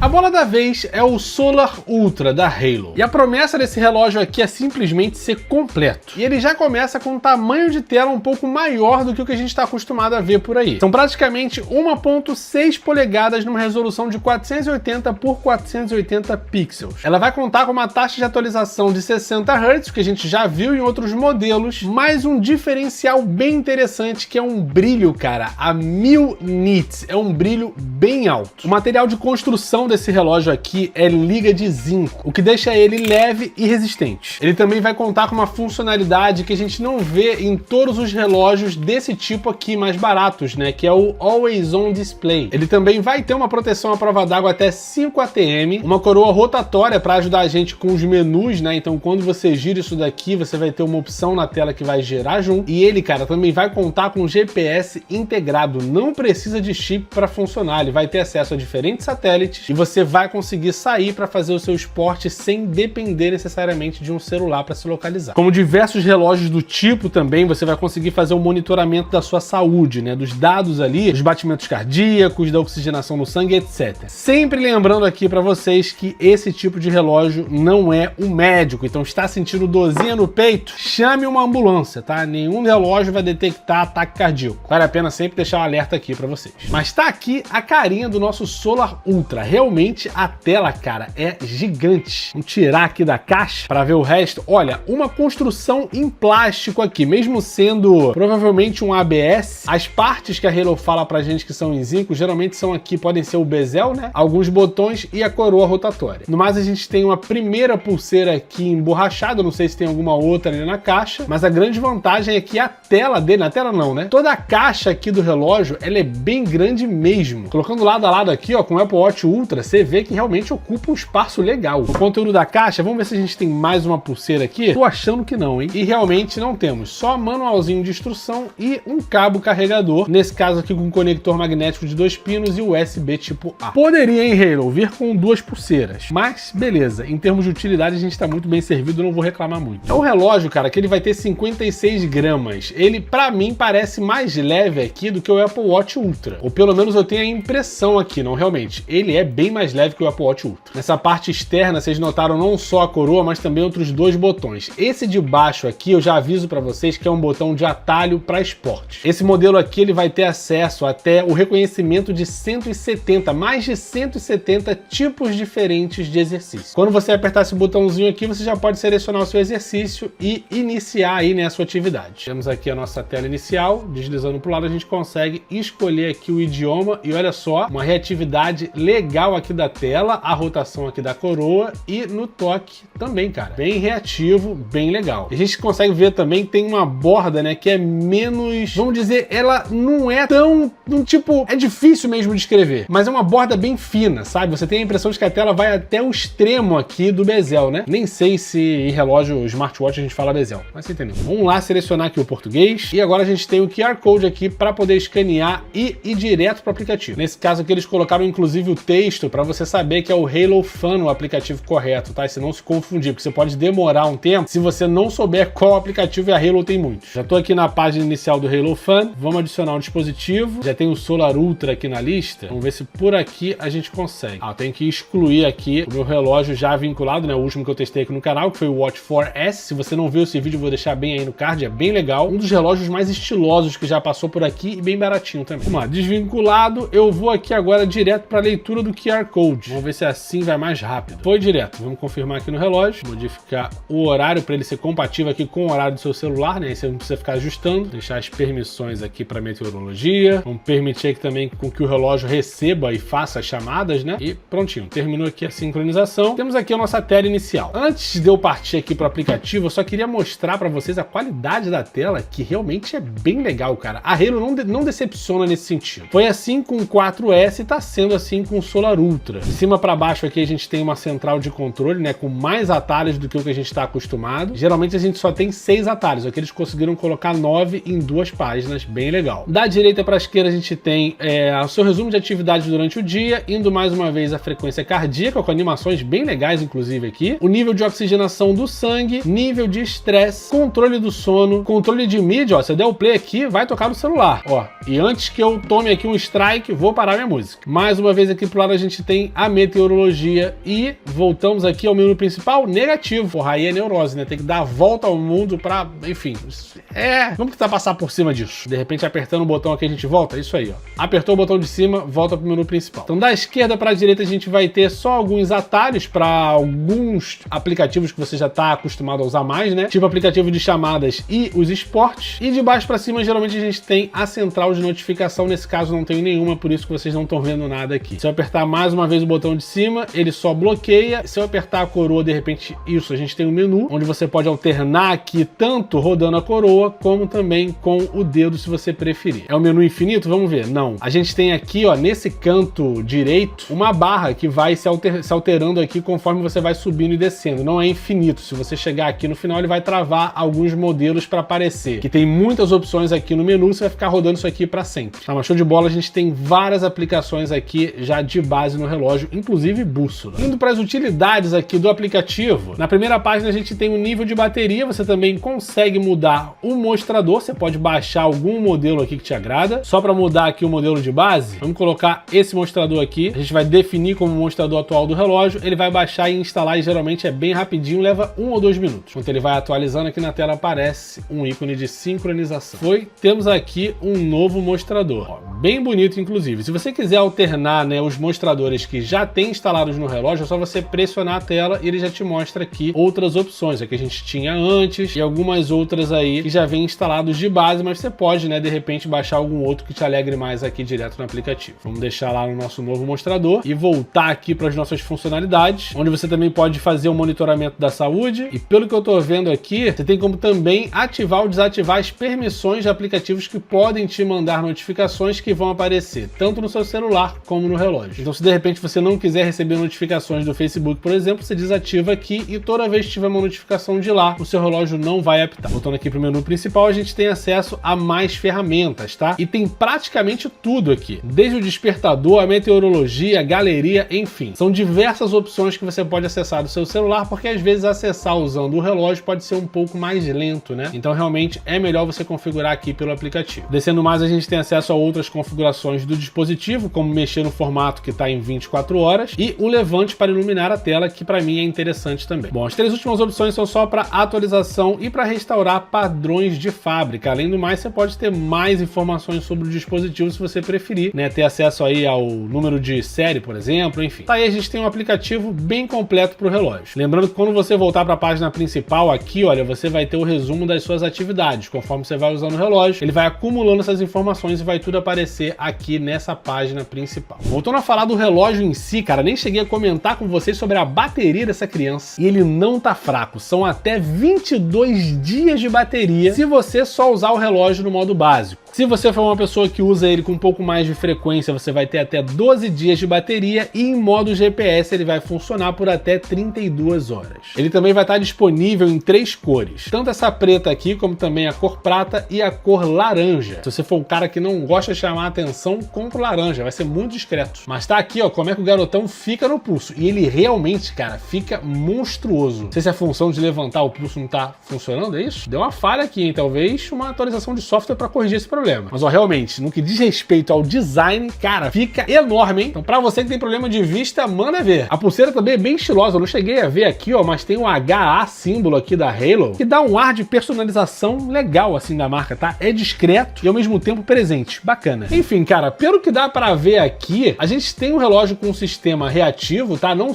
A bola da vez é o Solar Ultra da Halo. E a promessa desse relógio aqui é simplesmente ser completo. E ele já começa com um tamanho de tela um pouco maior do que o que a gente está acostumado a ver por aí. São praticamente 1.6 polegadas numa resolução de 480 por 480 pixels. Ela vai contar com uma taxa de atualização de 60 Hz, que a gente já viu em outros modelos, mais um diferencial bem interessante que é um brilho, cara, a 1000 nits. É um brilho bem alto. O material de construção desse relógio aqui é liga de zinco, o que deixa ele leve e resistente. Ele também vai contar com uma funcionalidade que a gente não vê em todos os relógios desse tipo aqui mais baratos, né, que é o Always On Display. Ele também vai ter uma proteção à prova d'água até 5 ATM, uma coroa rotatória para ajudar a gente com os menus, né, então quando você gira isso daqui, você vai ter uma opção na tela que vai gerar junto. E ele, cara, também vai contar com GPS integrado, não precisa de chip para funcionar, ele vai ter acesso a diferentes satélites e você vai conseguir sair para fazer o seu esporte sem depender necessariamente de um celular para se localizar. Como diversos relógios do tipo também, você vai conseguir fazer um monitoramento da sua saúde, né, dos dados ali, dos batimentos cardíacos, da oxigenação no sangue, etc. Sempre lembrando aqui para vocês que esse tipo de relógio não é um médico, então está sentindo dorzinha no peito? Chame uma ambulância, tá? Nenhum relógio vai detectar ataque cardíaco. Vale a pena sempre deixar um alerta aqui para vocês. Mas tá aqui a carinha do nosso Solar Ultra. Realmente a tela, cara, é gigante. Vamos tirar aqui da caixa para ver o resto. Olha, uma construção em plástico aqui, mesmo sendo provavelmente um ABS, as partes que a Halo fala pra gente que são em zinco, geralmente são aqui, podem ser o bezel, né? Alguns botões e a coroa rotatória. No mais, a gente tem uma primeira pulseira aqui emborrachada, não sei se tem alguma outra ali na caixa, mas a grande vantagem é que a tela dele, na tela não, né? Toda a caixa aqui do relógio, ela é bem grande mesmo. Colocando lado a lado aqui, ó, com o Apple Watch Ultra, você vê que realmente ocupa um espaço legal. O conteúdo da caixa, vamos ver se a gente tem mais uma pulseira aqui. Tô achando que não, hein? E realmente não temos. Só manualzinho de instrução e um cabo carregador. Nesse caso aqui com um conector magnético de 2 pinos e USB tipo A. Poderia, hein, Halo, vir com 2 pulseiras. Mas, beleza. Em termos de utilidade, a gente tá muito bem servido, não vou reclamar muito. É um relógio, cara, que ele vai ter 56 gramas. Ele, pra mim, parece mais leve aqui do que o Apple Watch Ultra. Ou pelo menos eu tenho a impressão aqui, não realmente. Ele é bem mais leve que o Apple Watch Ultra. Nessa parte externa, vocês notaram não só a coroa, mas também outros 2 botões. Esse de baixo aqui, eu já aviso pra vocês que é um botão de atalho para esporte. Esse modelo aqui, ele vai ter acesso até o reconhecimento de 170, mais de 170 tipos diferentes de exercício. Quando você apertar esse botãozinho aqui, você já pode selecionar o seu exercício e iniciar aí, né, a sua atividade. Temos aqui a nossa tela inicial, deslizando pro lado a gente consegue escolher aqui o idioma e olha só, uma reatividade legal aqui da tela, a rotação aqui da coroa e no toque também, cara. Bem reativo, bem legal. A gente consegue ver também que tem uma borda, né, que é menos, vamos dizer, ela não é tão, tipo, é difícil mesmo de escrever, mas é uma borda bem fina, sabe? Você tem a impressão de que a tela vai até o extremo aqui do bezel, né? Nem sei se em relógio smartwatch a gente fala bezel, mas você entendeu. Vamos lá selecionar aqui o português e agora a gente tem o QR Code aqui para poder escanear e ir direto para o aplicativo. Nesse caso aqui eles colocaram inclusive o texto para você saber que é o Halo Fun o aplicativo correto, tá? E se não se confundir, porque você pode demorar um tempo se você não souber qual aplicativo, e a Halo tem muitos. Já tô aqui na página inicial do Halo Fun, vamos adicionar um dispositivo, já tem o Solar Ultra aqui na lista, vamos ver se por aqui a gente consegue. Ah, tem que excluir aqui o meu relógio já vinculado, né? O último que eu testei aqui no canal, que foi o Watch 4S. Se você não viu esse vídeo, eu vou deixar bem aí no card, é bem legal. Um dos relógios mais estilosos que já passou por aqui e bem baratinho também. Vamos lá, desvinculado, eu vou aqui agora direto para a leitura do QR Code. Vamos ver se assim vai mais rápido. Foi direto, vamos confirmar aqui no relógio, modificar o horário para ele ser compatível aqui com o horário do seu celular, né? Aí você não precisa ficar ajustando. Deixar as permissões aqui para meteorologia. Vamos permitir aqui também com que o relógio receba e faça as chamadas, né? E prontinho, terminou aqui a sincronização. Temos aqui a nossa tela inicial. Antes de eu partir aqui para o aplicativo, eu só queria mostrar para vocês a qualidade da tela, que realmente é bem legal, cara. A Halo não decepciona nesse sentido. Foi assim com o 4S e tá sendo assim com o Solar Ultra. De cima para baixo aqui a gente tem uma central de controle, né? Com mais atalhos do que o que a gente está acostumado. Geralmente a gente só tem 6 atalhos. Aqui eles conseguiram colocar 9 em 2 páginas, bem legal. Da direita para a esquerda a gente tem o seu resumo de atividades durante o dia, indo mais uma vez a frequência cardíaca, com animações bem legais inclusive aqui, o nível de oxigenação do sangue, nível de estresse, controle do sono, controle de mídia, ó, se eu der o play aqui, vai tocar no celular, ó, e antes que eu tome aqui um strike, vou parar minha música. Mais uma vez aqui pro lado a gente gente tem a meteorologia e voltamos aqui ao menu principal, negativo. Porra, aí é neurose, né? Tem que dar a volta ao mundo pra... Enfim, vamos tentar passar por cima disso. De repente, apertando o botão aqui, a gente volta. Isso aí, ó. Apertou o botão de cima, volta pro menu principal. Então, da esquerda para a direita, a gente vai ter só alguns atalhos para alguns aplicativos que você já está acostumado a usar mais, né? Tipo aplicativo de chamadas e os esportes. E de baixo para cima, geralmente, a gente tem a central de notificação. Nesse caso, não tem nenhuma, por isso que vocês não estão vendo nada aqui. Se eu apertar mais uma vez o botão de cima, ele só bloqueia. Se eu apertar a coroa, de repente, isso, a gente tem um menu, onde você pode alternar aqui, tanto rodando a coroa, como também com o dedo, se você preferir. É um menu infinito? Vamos ver. Não. A gente tem aqui, ó, nesse canto direito, uma barra que vai se alterando aqui conforme você vai subindo e descendo. Não é infinito. Se você chegar aqui no final, ele vai travar alguns modelos para aparecer. Que tem muitas opções aqui no menu, você vai ficar rodando isso aqui para sempre. Tá, mas show de bola, a gente tem várias aplicações aqui já de base no relógio, inclusive bússola. Indo para as utilidades aqui do aplicativo, na primeira página a gente tem o nível de bateria, você também consegue mudar o mostrador, você pode baixar algum modelo aqui que te agrada. Só para mudar aqui o modelo de base, vamos colocar esse mostrador aqui, a gente vai definir como mostrador atual do relógio, ele vai baixar e instalar e geralmente é bem rapidinho, leva 1 ou 2 minutos. Enquanto ele vai atualizando, aqui na tela aparece um ícone de sincronização. Temos aqui um novo mostrador, ó, bem bonito inclusive. Se você quiser alternar, né, os mostradores que já tem instalados no relógio, é só você pressionar a tela e ele já te mostra aqui outras opções, a que a gente tinha antes e algumas outras aí que já vem instalados de base, mas você pode, né, de repente baixar algum outro que te alegre mais aqui direto no aplicativo. Vamos deixar lá no nosso novo mostrador e voltar aqui para as nossas funcionalidades, onde você também pode fazer o monitoramento da saúde e pelo que eu tô vendo aqui, você tem como também ativar ou desativar as permissões de aplicativos que podem te mandar notificações que vão aparecer tanto no seu celular como no relógio. Então, se de repente você não quiser receber notificações do Facebook, por exemplo, você desativa aqui e toda vez que tiver uma notificação de lá, o seu relógio não vai apitar. Voltando aqui para o menu principal, a gente tem acesso a mais ferramentas, tá? E tem praticamente tudo aqui, desde o despertador, a meteorologia, a galeria, enfim. São diversas opções que você pode acessar do seu celular, porque às vezes acessar usando o relógio pode ser um pouco mais lento, né? Então realmente é melhor você configurar aqui pelo aplicativo. Descendo mais, a gente tem acesso a outras configurações do dispositivo, como mexer no formato que está em 24 horas e o levante para iluminar a tela, que para mim é interessante também. Bom, as 3 últimas opções são só para atualização e para restaurar padrões de fábrica. Além do mais, você pode ter mais informações sobre o dispositivo se você preferir, né? Ter acesso aí ao número de série, por exemplo, enfim. Tá aí, a gente tem um aplicativo bem completo para o relógio. Lembrando que quando você voltar para a página principal aqui, olha, você vai ter o resumo das suas atividades. Conforme você vai usando o relógio, ele vai acumulando essas informações e vai tudo aparecer aqui nessa página principal. Voltando a falar do relógio em si, cara, nem cheguei a comentar com vocês sobre a bateria dessa criança. E ele não tá fraco, são até 22 dias de bateria se você só usar o relógio no modo básico. Se você for uma pessoa que usa ele com um pouco mais de frequência, você vai ter até 12 dias de bateria e em modo GPS ele vai funcionar por até 32 horas. Ele também vai estar disponível em 3 cores, tanto essa preta aqui, como também a cor prata e a cor laranja. Se você for um cara que não gosta de chamar a atenção, compra o laranja, vai ser muito discreto. Mas tá aqui, ó, como é que o garotão fica no pulso. E ele realmente, cara, fica monstruoso. Não sei se a função de levantar o pulso não tá funcionando, é isso? Deu uma falha aqui, hein? Talvez uma atualização de software para corrigir esse problema. Mas, ó, realmente, no que diz respeito ao design, cara, fica enorme, hein? Então, pra você que tem problema de vista, manda ver. A pulseira também é bem estilosa. Eu não cheguei a ver aqui, ó, mas tem um HA símbolo aqui da Halo, que dá um ar de personalização legal, assim, da marca, tá? É discreto e, ao mesmo tempo, presente. Bacana. Enfim, cara, pelo que dá pra ver aqui, a gente tem um relógio com um sistema reativo, tá? Não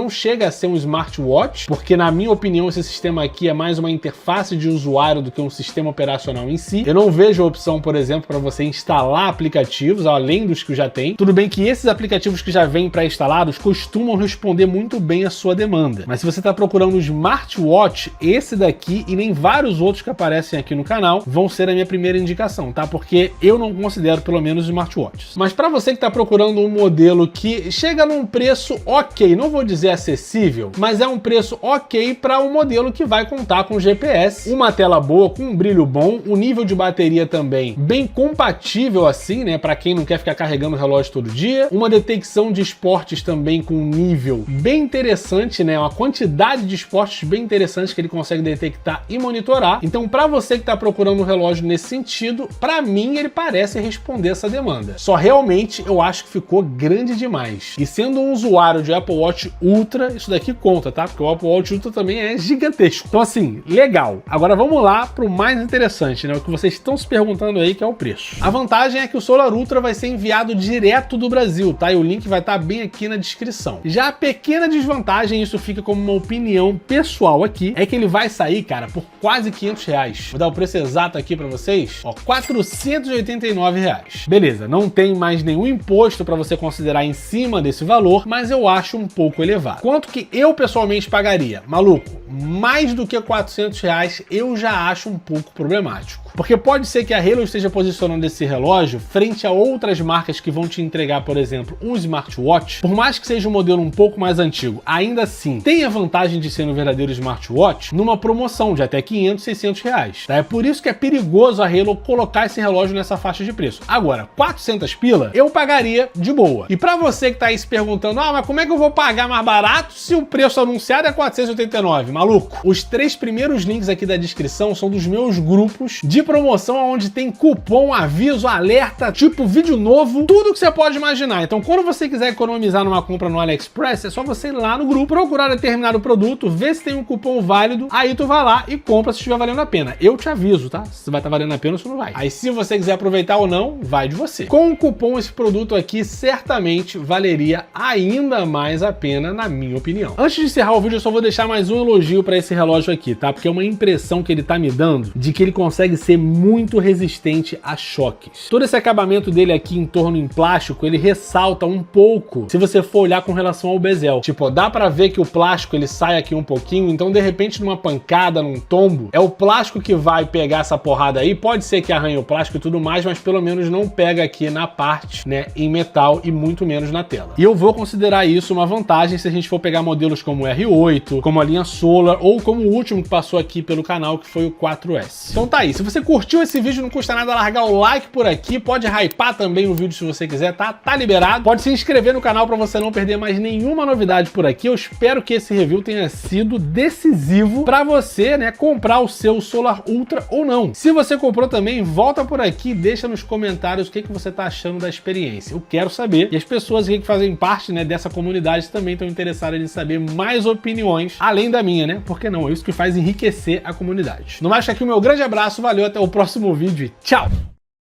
chega a ser um smartwatch, porque, na minha opinião, esse sistema aqui é mais uma interface de usuário do que um sistema operacional em si. Eu não vejo a opção, por exemplo, para você instalar aplicativos, além dos que já tem. Tudo bem que esses aplicativos que já vêm pré-instalados costumam responder muito bem à sua demanda. Mas se você está procurando um smartwatch, esse daqui e nem vários outros que aparecem aqui no canal vão ser a minha primeira indicação, tá? Porque eu não considero, pelo menos, smartwatches. Mas para você que está procurando um modelo que chega num preço ok, não vou dizer acessível, mas é um preço ok para um modelo que vai contar com GPS, uma tela boa, com um brilho bom, o nível de bateria também bem compatível assim, né, para quem não quer ficar carregando o relógio todo dia. Uma detecção de esportes também com um nível bem interessante, né, uma quantidade de esportes bem interessantes que ele consegue detectar e monitorar. Então, para você que está procurando um relógio nesse sentido, para mim ele parece responder essa demanda. Só realmente eu acho que ficou grande demais. E sendo um usuário de Apple Watch Ultra, isso daqui conta, tá? Porque o Apple Watch Ultra também é gigantesco. Então assim, legal. Agora vamos lá pro mais interessante, né? O que vocês estão se perguntando aí, que é o preço. A vantagem é que o Solar Ultra vai ser enviado direto do Brasil, tá? E o link vai estar bem aqui na descrição. Já a pequena desvantagem, isso fica como uma opinião pessoal aqui, é que ele vai sair, cara, por quase R$500. Vou dar o preço exato aqui pra vocês, ó, R$489. Beleza, não tem mais nenhum imposto pra você considerar em cima desse valor, mas eu acho um pouco elevado. Quanto que eu pessoalmente pagaria? Maluco, mais do que R$400 eu já acho um pouco problemático. Porque pode ser que a Halo esteja posicionando esse relógio frente a outras marcas que vão te entregar, por exemplo, um smartwatch. Por mais que seja um modelo um pouco mais antigo, ainda assim tem a vantagem de ser um verdadeiro smartwatch numa promoção de até R$500, R$600. Tá? É por isso que é perigoso a Halo colocar esse relógio nessa faixa de preço. Agora, 400 pila, eu pagaria de boa. E pra você que tá aí se perguntando, mas como é que eu vou pagar mais barato se o preço anunciado é 489? Maluco, os 3 primeiros links aqui da descrição são dos meus grupos de promoção onde tem cupom, aviso, alerta, tipo vídeo novo, tudo que você pode imaginar. Então, quando você quiser economizar numa compra no AliExpress, é só você ir lá no grupo, procurar determinado produto, ver se tem um cupom válido, aí tu vai lá e compra se estiver valendo a pena. Eu te aviso, tá? Se vai estar valendo a pena ou se não vai. Aí, se você quiser aproveitar ou não, vai de você. Com o cupom, esse produto aqui certamente valeria ainda mais a pena, na minha opinião. Antes de encerrar o vídeo, eu só vou deixar mais um elogio para esse relógio aqui, tá? Porque é uma impressão que ele tá me dando de que ele consegue ser muito resistente a choques. Todo esse acabamento dele aqui em torno em plástico, ele ressalta um pouco se você for olhar com relação ao bezel. Tipo, dá pra ver que o plástico ele sai aqui um pouquinho, então de repente numa pancada, num tombo, é o plástico que vai pegar essa porrada aí. Pode ser que arranhe o plástico e tudo mais, mas pelo menos não pega aqui na parte, né, em metal e muito menos na tela. E eu vou considerar isso uma vantagem se a gente for pegar modelos como o R8, como a linha Solar ou como o último que passou aqui pelo canal, que foi o 4S. Então tá aí, se você curtiu esse vídeo, não custa nada largar o like por aqui, pode hypar também o vídeo se você quiser, tá? Tá liberado. Pode se inscrever no canal para você não perder mais nenhuma novidade por aqui. Eu espero que esse review tenha sido decisivo para você, né, comprar o seu Solar Ultra ou não. Se você comprou também, volta por aqui e deixa nos comentários o que você tá achando da experiência. Eu quero saber. E as pessoas que fazem parte, né, dessa comunidade também estão interessadas em saber mais opiniões, além da minha, né? Por que não? É isso que faz enriquecer a comunidade. No mais, aqui o meu grande abraço, valeu, até o próximo vídeo e tchau!